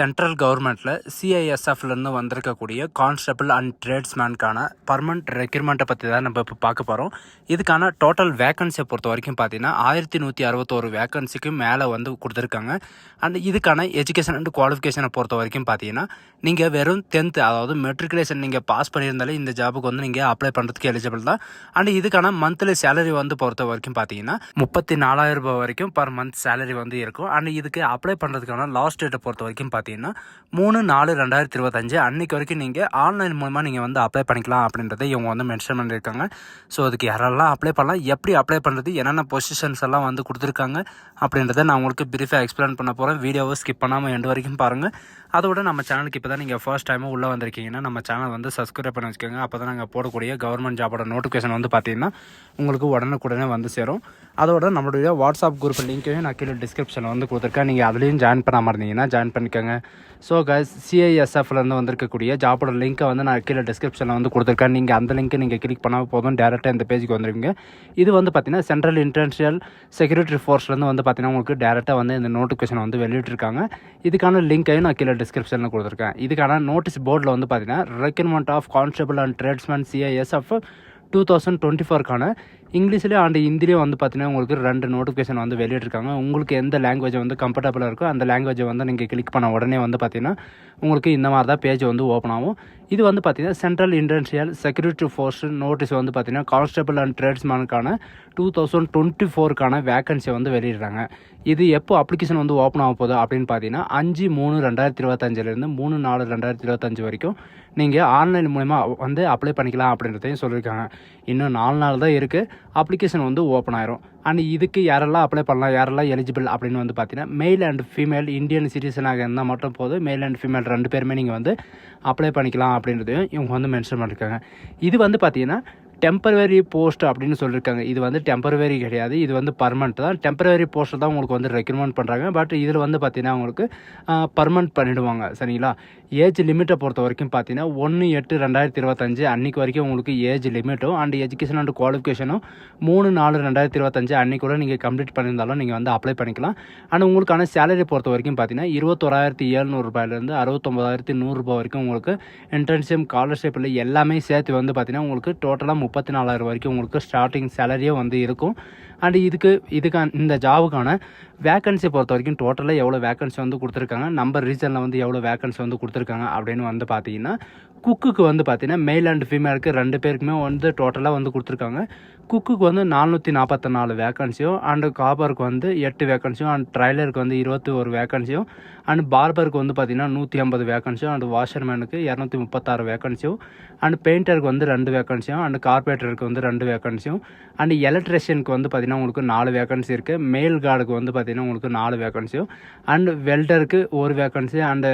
Central கவர்மெண்ட்டில் சிஐஎஸ்எஃப்லேருந்து வந்திருக்கக்கூடிய constable and ட்ரேட்ஸ்மேனுக்கான permanent ரெக்ரூட்மெண்ட்டை பற்றி தான் நம்ம இப்போ பார்க்க போகிறோம். இதுக்கான டோட்டல் வேக்கன்சியை பொறுத்த வரைக்கும் பார்த்தீங்கன்னா 1161 வேக்கன்சிக்கு மேலே வந்து கொடுத்துருக்காங்க. அண்ட் இதுக்கான எஜுகேஷன் அண்ட் குவாலிஃபிகேஷனை பொறுத்த வரைக்கும் பார்த்தீங்கன்னா நீங்கள் வெறும் 10th அதாவது மெட்ரிகுலேஷன் நீங்கள் பாஸ் பண்ணியிருந்தாலே இந்த ஜாபுக்கு வந்து நீங்கள் அப்ளை பண்ணுறதுக்கு எலிஜிபிள் தான். அண்ட் இதுக்கான மந்த்லி சேலரி வந்து பொறுத்த வரைக்கும் பார்த்தீங்கன்னா 34,000 ரூபாய் வரைக்கும் பர் மந்த் சேலரி வந்து இருக்கும். அண்ட் இதுக்கு அப்ளை பண்ணுறதுக்கான லாஸ்ட் டேட்டை பொறுத்த வரைக்கும் பார்த்தீங்கன்னா 3/4/2025 அன்றைக்கு வரைக்கும் நீங்கள் ஆன்லைன் மூலமாக நீங்கள் வந்து அப்ளை பண்ணிக்கலாம் அப்படின்றத இவங்க வந்து மென்ஷன் பண்ணியிருக்காங்க. ஸோ அதுக்கு யாரெல்லாம் அப்ளை பண்ணலாம், எப்படி அப்ளை பண்ணுறது, என்னென்ன பொசிஷன்ஸ் எல்லாம் வந்து கொடுத்துருக்காங்க அப்படின்றத நான் உங்களுக்கு பிரீஃபாக எக்ஸ்பிளைன் பண்ண போகிறேன். வீடியோவை ஸ்கிப் பண்ணாமல் எண்டு வரைக்கும் பாருங்கள். அதோட நம்ம சேனலுக்கு இப்போ தான் நீங்கள் ஃபர்ஸ்ட் டைமும் உள்ளே வந்திருக்கீங்கன்னா நம்ம சேனல் வந்து சப்ஸ்கிரைப் பண்ணி வச்சுக்கோங்க. அப்போ தான் நாங்கள் போடக்கூடிய கவர்மெண்ட் ஜாபோட நோட்டிஃபிகேஷன் வந்து பார்த்தீங்கன்னா உங்களுக்கு உடனுக்குடனே வந்து சேரும். அதோட நம்மளுடைய வாட்ஸ்அப் குரூப் லிங்க்கையும் நான் கீழே டிஸ்கிரிப்ஷனில் வந்து கொடுத்துருக்கேன். நீங்கள் அதுலேயும் ஜாயின் பண்ணாமல் இருந்தீங்கன்னா ஜாயின் பண்ணிக்கோங்க. ஸோ கைஸ், சிஐஎஸ்எஃப்லேருந்து வந்திருக்கக்கூடிய ஜாபோட லிங்க்கை வந்து நான் கீழே டிஸ்கிரிப்ஷனில் வந்து கொடுத்துருக்கேன். நீங்கள் அந்த லிங்க்கை நீங்கள் கிளிக் பண்ணால் போதும், டேரெக்டாக இந்த பேஜுக்கு வந்துருவீங்க. இது வந்து பார்த்தீங்கன்னா சென்ட்ரல் இன்டர்நேஷனல் செக்யூரிட்டி ஃபோர்ஸ்லேருந்து வந்து பார்த்தீங்கன்னா உங்களுக்கு டேரெக்டாக வந்து இந்த நோட்டிஃபிகேஷன் வந்து வெளியிட்டிருக்காங்க. இதுக்கான லிங்க்கையும் நான் கீழே டிஸ்கிரிப்ஷனில் கொடுத்துருக்கேன். இதுக்கான நோட்டீஸ் போர்டில் வந்து பார்த்தீங்கன்னா recruitment of constable and tradesman CISF 2024க்கான இங்கிலீஷ்லேயும் அண்ட் ஹிந்திலையும் வந்து பார்த்தீங்கன்னா உங்களுக்கு 2 நோட்டிஃபிகேஷன் வந்து வெளியிட்டிருக்காங்க. உங்களுக்கு எந்த லாங்குவேஜ் வந்து கம்ஃபர்டபுளாக இருக்கோ அந்த லாங்குவேஜை வந்து நீங்கள் கிளிக் பண்ண உடனே வந்து பார்த்தீங்கன்னா உங்களுக்கு இந்த மாதிரி தான் பேஜ் வந்து ஓப்பன் ஆகும். இது வந்து பார்த்தீங்கன்னா central international security force notice வந்து பார்த்தீங்கன்னா கான்ஸ்டபிள் அண்ட் ட்ரேட்ஸ்மேனுக்கான 2024க்கான வேக்கன்சியை வந்து வெளியிடுறாங்க. இது எப்போ அப்ளிகேஷன் வந்து ஓப்பன் ஆக போகுது அப்படின்னு பார்த்தீங்கன்னா 5/3/2025 3/4/2025 வரைக்கும் நீங்கள் ஆன்லைன் மூலமா வந்து அப்ளை பண்ணிக்கலாம் அப்படின்றதையும் சொல்லியிருக்காங்க. இன்னும் 4 நாள் தான் இருக்குது, அப்ளிகேஷன் வந்து ஓப்பன் ஆயிரும். அண்ட் இதுக்கு யாரெல்லாம் அப்ளை பண்ணலாம், யாரெல்லாம் எலிஜிபிள் அப்படின்னு வந்து பார்த்தீங்கன்னா மெயில் அண்ட் ஃபீமேல் இந்தியன் சிட்டிசனாக இருந்தால் மட்டும் போதும். மெயில் அண்ட் ஃபீமேல் 2 பேருமே நீங்கள் வந்து அப்ளை பண்ணிக்கலாம் அப்படின்றதையும் இவங்க வந்து மென்ஷன் பண்ணியிருக்காங்க. இது வந்து பார்த்தீங்கன்னா டெம்பரவரி போஸ்ட் அப்படின்னு சொல்லியிருக்காங்க. இது வந்து டெம்பரவரி கிடையாது, இது வந்து பர்மனெண்ட் தான். டெம்பரவரி போஸ்ட்டு தான் உங்களுக்கு வந்து ரெக்ரூட்மெண்ட் பண்ணுறாங்க. பட் இதில் வந்து பார்த்தீங்கன்னா உங்களுக்கு பர்மனெண்ட் பண்ணிவிடுவாங்க. சரிங்களா? ஏஜ் லிமிட்டை பொறுத்த வரைக்கும் பார்த்தீங்கன்னா 1/8/2025 அன்றைக்கு வரைக்கும் உங்களுக்கு ஏஜ் லிமிட்டும் அண்ட் எஜுகேஷன் அண்ட் குவாலிஃபிகேஷனும் 3/4/2025 அன்றைக்கு கூட நீங்கள் கம்ப்ளீட் பண்ணியிருந்தாலும் நீங்கள் வந்து அப்ளை பண்ணிக்கலாம். அண்ட் உங்களுக்கான சேலரி பொறுத்த வரைக்கும் பார்த்தீங்கன்னா 21,700 ரூபாயிலேருந்து 69,100 ரூபாய் வரைக்கும் உங்களுக்கு இன்டர்ன்ஷிப் ஸ்காலர்ஷிப்பில் எல்லாமே சேர்த்து வந்து பார்த்தீங்கன்னா உங்களுக்கு டோட்டலாக 34,000 வரைக்கும் உங்களுக்கு ஸ்டார்டிங் சேலரியே வந்து இருக்கும். அண்ட் இதுக்கான இந்த ஜாபுக்கான வேக்கன்சி பொறுத்த வரைக்கும் டோட்டலாக எவ்வளோ வேக்கன்சி வந்து கொடுத்துருக்காங்க, நம்ம ரீஜனில் வந்து எவ்வளோ வேக்கன்சி வந்து கொடுத்துருக்காங்க அப்படின்னு வந்து பார்த்தீங்கன்னா குக்குக்கு வந்து பார்த்தீங்கன்னா மேல் அண்ட் ஃபீமேலுக்கு 2 பேருக்குமே வந்து டோட்டலாக வந்து கொடுத்துருக்காங்க. குக்குக்கு வந்து 444 வேக்கன்சியும் அண்டு காப்பருக்கு வந்து 8 வேக்கன்சியும் அண்ட் ட்ரைலருக்கு வந்து 21 வேக்கன்சியும் அண்ட் பார்பருக்கு வந்து பார்த்திங்கன்னா 150 வேக்கன்சியும் அண்ட் வாஷர்மேனுக்கு 236 வேக்கன்சியும் அண்ட் பெயிண்டருக்கு வந்து 2 வேக்கன்சியும் அண்ட் கார்பரேட்டருக்கு வந்து 2 வேக்கன்சியும் அண்ட் எலக்ட்ரிஷியனுக்கு வந்து பார்த்திங்கன்னா உங்களுக்கு 4 வேக்கன்சி இருக்குது. மெயில் கார்டுக்கு வந்து பார்த்திங்கன்னா உங்களுக்கு 4 வேக்கன்சியும் அண்ட் வெல்டருக்கு 1 வேக்கன்சி அண்டு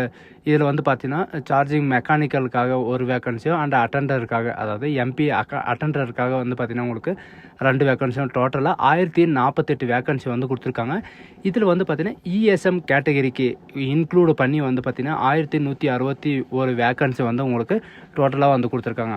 இதில் வந்து பார்த்திங்கன்னா சார்ஜிங் மெக்கானிக்கலுக்காக 1 வேக்கன்சியும் அண்ட் அட்டெண்டருக்காக அதாவது எம்பி அட்டெண்டருக்காக வந்து பார்த்திங்கன்னா உங்களுக்கு 2 வேக்கன்சியும் டோட்டலாக 1048 வேக்கன்சி வந்து கொடுத்துருக்காங்க. இதில் வந்து பார்த்திங்கன்னா இஎஸ்எம் கேட்டகரிக்கு இன்க்ளூடு பண்ணி வந்து பார்த்திங்கன்னா 1161 வேக்கன்சி வந்து உங்களுக்கு டோட்டலாக வந்து கொடுத்துருக்காங்க.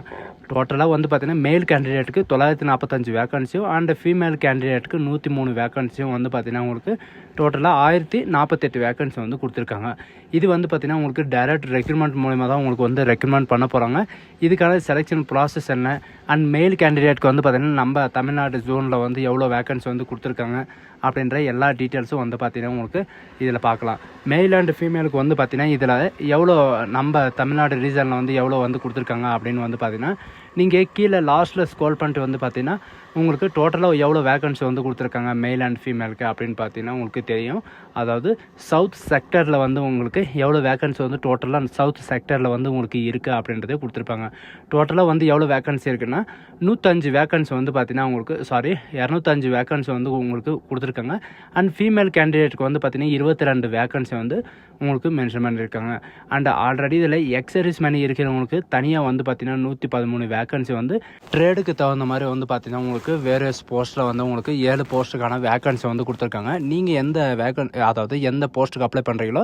டோட்டலாக வந்து பார்த்திங்கன்னா மேல் கேண்டிடேட்டுக்கு 945 வேக்கன்சியும் அண்ட் ஃபீமேல் கேண்டிடேட்டுக்கு 103 வேக்கன்சியும் வந்து பார்த்திங்கன்னா உங்களுக்கு டோட்டலாக 1048 வேக்கன்சி வந்து கொடுத்துருக்காங்க. இது வந்து பார்த்திங்கன்னா உங்களுக்கு டைரக்ட் ரெக்ரூட்மெண்ட் மூலமாக தான் உங்களுக்கு வந்து ரெக்ரூட்மெண்ட் பண்ண போகிறாங்க. இதுக்கான செலெக்ஷன் ப்ராசஸ் என்ன அண்ட் மெயில் கேண்டிடேட்க்கு வந்து பார்த்திங்கன்னா நம்ம தமிழ்நாடு ஜோனில் வந்து எவ்வளோ வேக்கன்சி வந்து கொடுத்துருக்காங்க அப்படின்ற எல்லா டீட்டெயில்ஸும் வந்து பார்த்திங்கன்னா உங்களுக்கு இதில் பார்க்கலாம். மேல் அண்ட் ஃபீமேலுக்கு வந்து பார்த்திங்கன்னா இதில் எவ்வளோ நம்ம தமிழ்நாடு ரீஜனில் வந்து எவ்வளோ வந்து கொடுத்துருக்காங்க அப்படின்னு வந்து பார்த்திங்கன்னா நீங்கள் கீழே லாஸ்ட்டில் ஸ்க்ரோல் பண்ணிட்டு வந்து பார்த்திங்கன்னா உங்களுக்கு டோட்டலாக எவ்வளோ வேக்கன்சி வந்து கொடுத்துருக்காங்க மேல் அண்ட் ஃபீமேலுக்கு அப்படின்னு பார்த்தீங்கன்னா உங்களுக்கு தெரியும். அதாவது சவுத் செக்டரில் வந்து உங்களுக்கு எவ்வளோ வேக்கன்சி வந்து டோட்டலாக சவுத் செக்டரில் வந்து உங்களுக்கு இருக்குது அப்படின்றதே கொடுத்துருப்பாங்க. டோட்டலாக வந்து எவ்வளோ வேக்கன்சி இருக்குன்னா 105 வேக்கன்சி வந்து பார்த்தீங்கன்னா உங்களுக்கு 205 வேக்கன்சி வந்து உங்களுக்கு கொடுத்துருக்காங்க. அண்ட் ஃபீமேல் கேண்டிடேட்டுக்கு வந்து பார்த்தீங்கன்னா 22 வேக்கன்சி வந்து உங்களுக்கு மென்ஷன் பண்ணியிருக்காங்க. அண்ட் ஆல்ரெடி இதில் எக்ஸர்வீஸ் மணி இருக்கிறவங்களுக்கு தனியாக வந்து பார்த்தீங்கன்னா 113 வேக்கன்சி வந்து ட்ரேடுக்கு தகுந்த மாதிரி வந்து பார்த்தீங்கன்னா உங்களுக்கு வேரியஸ் போஸ்ட்டில் வந்து உங்களுக்கு 7 போஸ்ட்டுக்கான வேக்கன்சி வந்து கொடுத்துருக்காங்க. நீங்கள் அதாவது எந்த போஸ்ட்டுக்கு அப்ளை பண்ணுறீங்களோ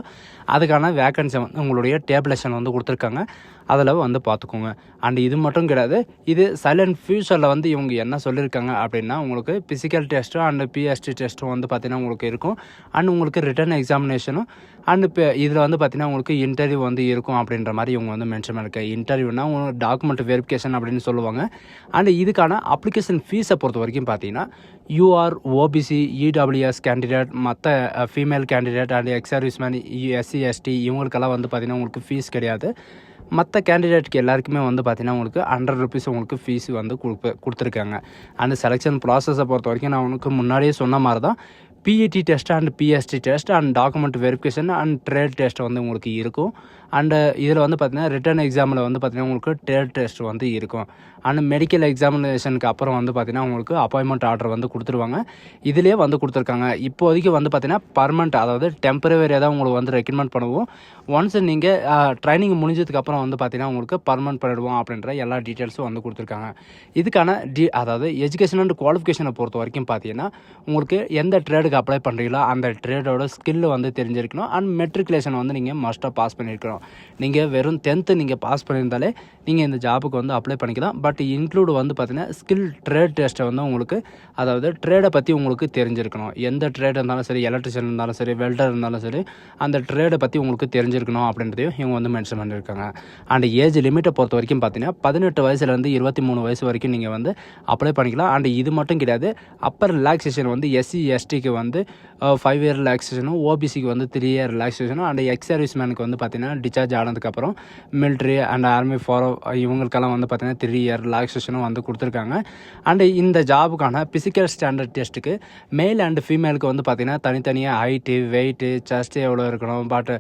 அதுக்கான வேக்கன்சி வந்து உங்களுடைய டேபிளேஷன் வந்து கொடுத்துருக்காங்க. அதில் வந்து பார்த்துக்கோங்க. அண்ட் இது மட்டும் கிடையாது, இது சைலண்ட் ஃபியூச்சரில் வந்து இவங்க என்ன சொல்லியிருக்காங்க அப்படின்னா உங்களுக்கு ஃபிசிக்கல் டெஸ்ட்டும் அண்ட் பிஎஸ்டி டெஸ்ட்டும் வந்து பார்த்திங்கன்னா உங்களுக்கு இருக்கும். அண்ட் உங்களுக்கு ரிட்டன் எக்ஸாமினேஷனும் அண்ட் இப்போ இதில் வந்து பார்த்தீங்கன்னா உங்களுக்கு இன்டர்வியூ வந்து இருக்கும் அப்படின்ற மாதிரி இவங்க வந்து மென்ஷன் பண்ணியிருக்காங்க. இன்டர்வியூனா உங்களுக்கு டாக்குமெண்ட் வெரிஃபிகேஷன் அப்படின்னு சொல்லுவாங்க. அண்ட் இதுக்கான அப்ளிகேஷன் ஃபீஸை பொறுத்த வரைக்கும் பார்த்தீங்கன்னா யூஆர், ஓபிசி, இடபிள்யூஎஸ் கேண்டிடேட், மற்ற female candidate and ex serviceman, SC, ST இவங்களுக்கெல்லாம் வந்து பார்த்தீங்கன்னா உங்களுக்கு ஃபீஸ் கிடையாது. மற்ற கேண்டிடேட்டுக்கு எல்லாருக்குமே வந்து பார்த்தீங்கன்னா உங்களுக்கு ₹100 உங்களுக்கு ஃபீஸ் வந்து கொடுத்துருக்காங்க. அண்ட் செலெக்ஷன் ப்ராசஸை பொறுத்த வரைக்கும் நான் உனக்கு முன்னாடியே சொன்ன மாதிரி தான் PET test and PST test and document verification and trade test வந்து உங்களுக்கு இருக்கும். அண்டு இதில் வந்து பார்த்திங்கன்னா ரிட்டன் எக்ஸாமில் வந்து பார்த்திங்கன்னா உங்களுக்கு ட்ரேட் டெஸ்ட் வந்து இருக்கும். அண்ட் மெடிக்கல் எக்ஸாமினேஷனுக்கு அப்புறம் வந்து பார்த்திங்கன்னா உங்களுக்கு அப்பாயின்மெண்ட் ஆர்டர் வந்து கொடுத்துருவாங்க. இதிலே வந்து கொடுத்துருக்காங்க. இப்போதைக்கு வந்து பார்த்திங்கன்னா பர்மனெண்ட், அதாவது டெம்பரவரியாக தான் உங்களுக்கு வந்து ரெக்கமெண்ட் பண்ணுவோம். ஒன்ஸ் நீங்கள் ட்ரைனிங் முடிஞ்சதுக்கப்புறம் வந்து பார்த்திங்கன்னா உங்களுக்கு பர்மனெண்ட் பண்ணிடுவோம் அப்படின்ற எல்லா டீட்டெயில்ஸும் வந்து கொடுத்துருக்காங்க. இதுக்கான அதாவது எஜுகேஷன் அண்ட் குவாலிஃபிகேஷனை பொறுத்த வரைக்கும் பார்த்தீங்கன்னா உங்களுக்கு எந்த ட்ரேடுக்கு அப்ளை பண்ணுறீங்களோ அந்த ட்ரேடோட ஸ்கில் வந்து தெரிஞ்சிருக்கணும். அண்ட் மெட்ரிகுலேஷன் வந்து நீங்கள் மஸ்ட்டாக பாஸ் பண்ணியிருக்கணும். நீங்கள் வெறும் 10th நீங்கள் பாஸ் பண்ணியிருந்தாலே நீங்கள் இந்த ஜாபுக்கு வந்து அப்ளை பண்ணிக்கலாம். பட் இன்க்ளூட் வந்து பார்த்தீங்கன்னா ஸ்கில் ட்ரேட் டெஸ்ட்டை வந்து உங்களுக்கு, அதாவது ட்ரேடை பற்றி உங்களுக்கு தெரிஞ்சிருக்கணும். எந்த ட்ரேட் இருந்தாலும் சரி, எலக்ட்ரிஷியன் இருந்தாலும் சரி, வெல்டர் இருந்தாலும் சரி, அந்த ட்ரேடை பற்றி உங்களுக்கு தெரிஞ்சிருக்கணும் அப்படின்றதையும் இவங்க வந்து மென்ஷன் பண்ணியிருக்காங்க. அண்ட் ஏஜ் லிமிட்டை பொறுத்த வரைக்கும் பார்த்தீங்கன்னா 18 வயசுலேருந்து 23 வயசு வரைக்கும் நீங்கள் வந்து அப்ளை பண்ணிக்கலாம். அண்ட் இது மட்டும் கிடையாது, அப்பர் ரிலாக்ஸேஷன் வந்து எஸ்சி, எஸ்டிக்கு வந்து 5 இயர் ரிலாக்ஸேஷனும், ஓபிசிக்கு வந்து 3 இயர் ரிலாக்ஸேஷனும், அண்ட் எக்ஸ் சர்வீஸ்மேனுக்கு வந்து பார்த்தீங்கன்னா டிஸ்சார்ஜ் ஆனதுக்கப்புறம் மிலிட்ரி அண்ட் ஆர்மி இவங்களுக்கெல்லாம் வந்து பார்த்தீங்கன்னா 3 இயர் ரிலாக்ஸேஷனும் வந்து கொடுத்துருக்காங்க. அண்டு இந்த ஜாபுக்கான ஃபிசிக்கல் ஸ்டாண்டர்ட் டெஸ்ட்டுக்கு மேல் அண்ட் ஃபீமேலுக்கு வந்து பார்த்தீங்கன்னா தனித்தனியாக ஹைட்டு, வெயிட்டு, செஸ்ட்டு எவ்வளோ இருக்கணும், பட்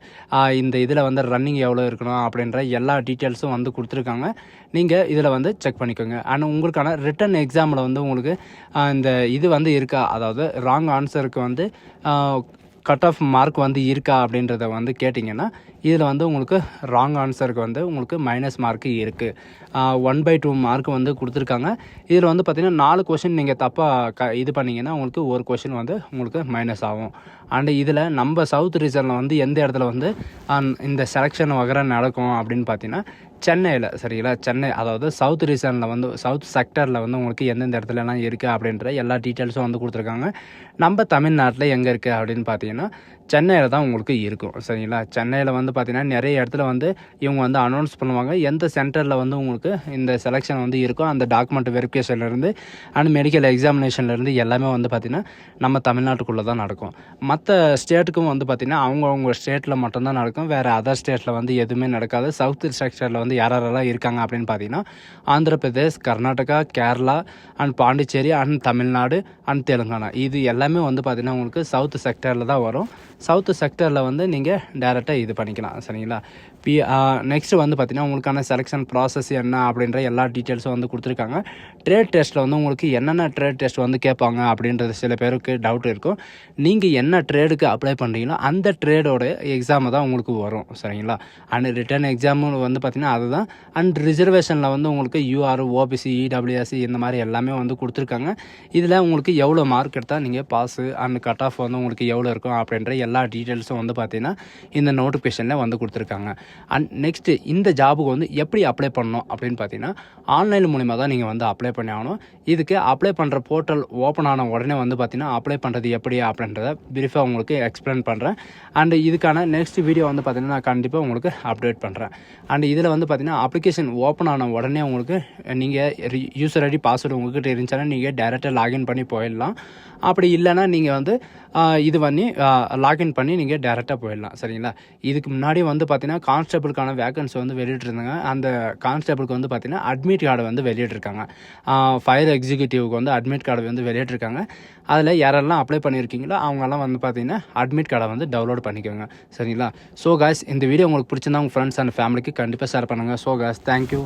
இந்த இதில் வந்து ரன்னிங் எவ்வளோ இருக்கணும் அப்படின்ற எல்லா டீட்டெயில்ஸும் வந்து கொடுத்துருக்காங்க. நீங்கள் இதில் வந்து செக் பண்ணிக்கோங்க. அண்ட் உங்களுக்கான ரிட்டன் எக்ஸாமில் வந்து உங்களுக்கு இந்த இது வந்து இருக்கா, அதாவது ராங் ஆன்சருக்கு வந்து கட் ஆஃப் மார்க் வந்து இருக்கா அப்படின்றத வந்து கேட்டிங்கன்னா இதில் வந்து உங்களுக்கு ராங் ஆன்சருக்கு வந்து உங்களுக்கு மைனஸ் மார்க்கு இருக்குது. 1/2 மார்க் வந்து கொடுத்துருக்காங்க. இதில் வந்து பார்த்திங்கன்னா 4 கொஷின் நீங்கள் தப்பாக இது பண்ணிங்கன்னா உங்களுக்கு ஒரு கொஷின் வந்து உங்களுக்கு மைனஸ் ஆகும். அண்டு இதில் நம்ம சவுத் ரீஜனில் வந்து எந்த இடத்துல வந்து இந்த செலெக்ஷன் வகர நடக்கும் அப்படின்னு பார்த்தீங்கன்னா சென்னையில், சரிங்களா? சென்னை, அதாவது சவுத் ரீஜனில் வந்து சவுத் செக்டரில் வந்து உங்களுக்கு எந்தெந்த இடத்துலலாம் இருக்குது அப்படின்ற எல்லா டீட்டெயில்ஸும் வந்து கொடுத்துருக்காங்க. நம்ம தமிழ்நாட்டில் எங்கே இருக்குது அப்படின்னு பார்த்தீங்கன்னா சென்னையில் தான் உங்களுக்கு இருக்கும், சரிங்களா? சென்னையில் வந்து பார்த்திங்கன்னா நிறைய இடத்துல வந்து இவங்க வந்து அனௌன்ஸ் பண்ணுவாங்க எந்த சென்டரில் வந்து உங்களுக்கு இந்த செலெக்ஷன் வந்து இருக்கும். அந்த டாக்குமெண்ட் வெரிஃபிகேஷன்லேருந்து அண்ட் மெடிக்கல் எக்ஸாமினேஷன்லேருந்து எல்லாமே வந்து பார்த்திங்கன்னா நம்ம தமிழ்நாட்டுக்குள்ளே தான் நடக்கும். மற்ற ஸ்டேட்டுக்கும் வந்து பார்த்திங்கன்னா அவங்கவுங்க ஸ்டேட்டில் மட்டும்தான் நடக்கும். வேறு அதர் ஸ்டேட்டில் வந்து எதுவுமே நடக்காது. சவுத் செக்டரில் வந்து யாரெல்லாம் இருக்காங்க அப்படின்னு பார்த்தீங்கன்னா Andhra Pradesh, Karnataka, Kerala and Pondicherry and Tamil Nadu and Telangana, இது எல்லாமே வந்து பார்த்திங்கன்னா உங்களுக்கு சவுத் செக்டரில் தான் வரும். சவுத்து செக்டரில் வந்து நீங்கள் டேரெக்டாக இது பண்ணிக்கலாம், சரிங்களா? நெக்ஸ்ட்டு வந்து பார்த்திங்கன்னா உங்களுக்கான செலெக்ஷன் ப்ராசஸ் என்ன அப்படின்ற எல்லா டீட்டெயில்ஸும் வந்து கொடுத்துருக்காங்க. ட்ரேட் டெஸ்ட்டில் வந்து உங்களுக்கு என்னென்ன ட்ரேட் டெஸ்ட் வந்து கேட்பாங்க அப்படின்றது சில பேருக்கு டவுட் இருக்கும். நீங்கள் என்ன ட்ரேடுக்கு அப்ளை பண்ணுறீங்களோ அந்த ட்ரேடோட எக்ஸாமை தான் உங்களுக்கு வரும், சரிங்களா? அண்ட் ரிட்டன் எக்ஸாமும் வந்து பார்த்திங்கன்னா அதுதான். அண்ட் ரிசர்வேஷனில் வந்து உங்களுக்கு யூஆர், ஓபிசி, இடபிள்யூஎஸ் இந்த மாதிரி எல்லாமே வந்து கொடுத்துருக்காங்க. இதில் உங்களுக்கு எவ்வளோ மார்க் எடுத்தால் நீங்கள் பாஸு அண்ட் கட் ஆஃப் வந்து உங்களுக்கு எவ்வளோ இருக்கும் அப்படின்ற எல்லா டீட்டெயில்ஸும் வந்து பார்த்திங்கன்னா இந்த நோட்டிஃபிகேஷனில் வந்து கொடுத்துருக்காங்க. அண்ட் நெக்ஸ்ட்டு இந்த ஜாபுக்கு வந்து எப்படி அப்ளை பண்ணணும் அப்படின்னு பார்த்தீங்கன்னா ஆன்லைன் மூலிமா தான் நீங்கள் வந்து அப்ளை பண்ணி ஆகணும். இதுக்கு அப்ளை பண்ணுற போர்ட்டல் ஓப்பன் ஆன உடனே வந்து பார்த்திங்கன்னா அப்ளை பண்ணுறது எப்படி அப்படின்றத பிரீஃபாக உங்களுக்கு எக்ஸ்பிளைன் பண்ணுறேன். அண்டு இதுக்கான நெக்ஸ்ட் வீடியோ வந்து பார்த்திங்கன்னா நான் கண்டிப்பாக உங்களுக்கு அப்டேட் பண்ணுறேன். அண்ட் இதில் வந்து பார்த்திங்கன்னா அப்ளிகேஷன் ஓப்பன் ஆன உடனே உங்களுக்கு நீங்கள் யூசர் ஐடி பாஸ்வேர்டு உங்கள்கிட்ட இருந்துச்சுன்னா நீங்கள் டேரெக்டாக லாகின் பண்ணி போயிடலாம். அப்படி இல்லைன்னா நீங்கள் வந்து இது பண்ணி லாகின் பண்ணி நீங்கள் டேரெக்டாக போயிடலாம், சரிங்களா? இதுக்கு முன்னாடி வந்து பார்த்திங்கன்னா கான்ஸ்டபிளுக்கான வேக்கன்சி வந்து வெளியிட்ருந்தாங்க. அந்த கான்ஸ்டபிளுக்கு வந்து பார்த்திங்கன்னா அட்மிட் கார்டு வந்து வெளியிட்ருக்காங்க. ஃபயர் எக்ஸிக்யூட்டிவ்க்கு வந்து அட்மிட் கார்டு வந்து வெளியிட்ருக்காங்க. அதில் யாரெல்லாம் அப்ளை பண்ணியிருக்கீங்களோ அவங்கெல்லாம் வந்து பார்த்திங்கன்னா அட்மிட் கார்டை வந்து டவுன்லோட் பண்ணிக்கோங்க, சரிங்களா? ஸோ காய்ஸ், இந்த வீடியோ உங்களுக்கு பிடிச்சிருந்தா உங்கள் ஃப்ரெண்ட்ஸ் அண்ட் ஃபேமிலிக்கு கண்டிப்பாக ஷேர் பண்ணுங்கள். So guys, thank you.